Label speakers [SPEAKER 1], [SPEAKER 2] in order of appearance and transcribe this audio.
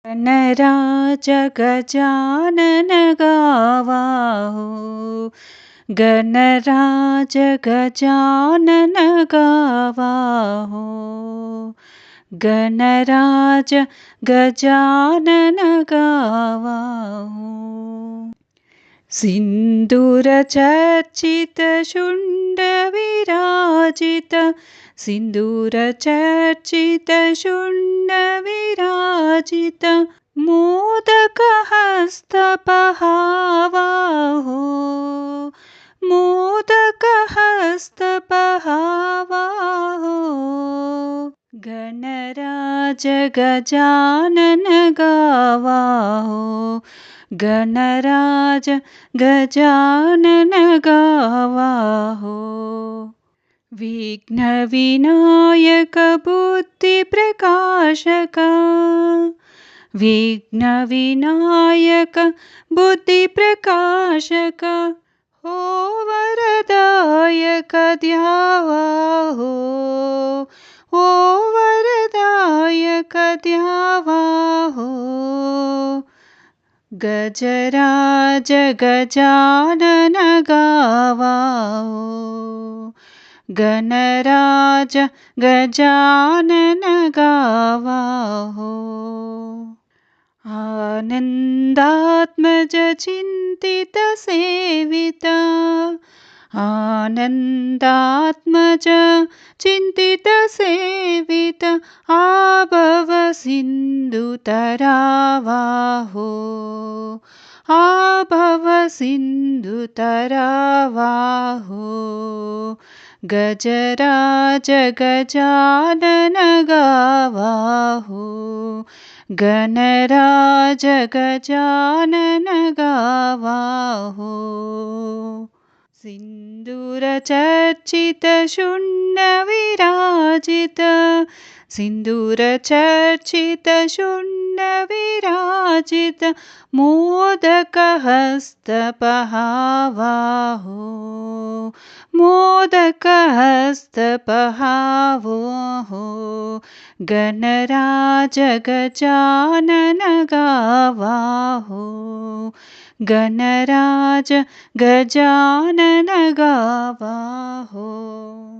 [SPEAKER 1] गणराज गजानन गावा हो, गणराज गजानन गावा हो, गणराज गजानन गावा हो. सिन्दूरचर्चित शुण्ड विराजित, सिन्दूरचर्चित शुण्ड विराजित, मोदकहस्तपहावा हो, मोदकहस्तपहावा हो, गणराज गजानन गावा हो, गणराज गजानन गावा हो. विघ्नविनायक बुद्धिप्रकाशक, विघ्नविनायक बुद्धिप्रकाशक, हो वरदायक द्यावा हो, हो वरदायक द्यावा हो. गजराज गजानन गावा हो, गणराज गजानन गावा हो. आनन्दात्मज चिन्तित सेवित, आनन्दात्मज चिन्तित सेवित, आभव सिन्धुतरावा हो, आभव सिन्धुतरावा हो. गजराज गजानन गावा हो, गणराज गजानन गावा हो. सिन्दूरचर्चित शुण्ड विराजित, सिन्दूरचर्चित शुण्ड विराजित, मोदकहस्तपहावा हो, मोदकहस्तपहावो हो. गणराज गजानन गावा हो, गणराज गजानन गावा हो.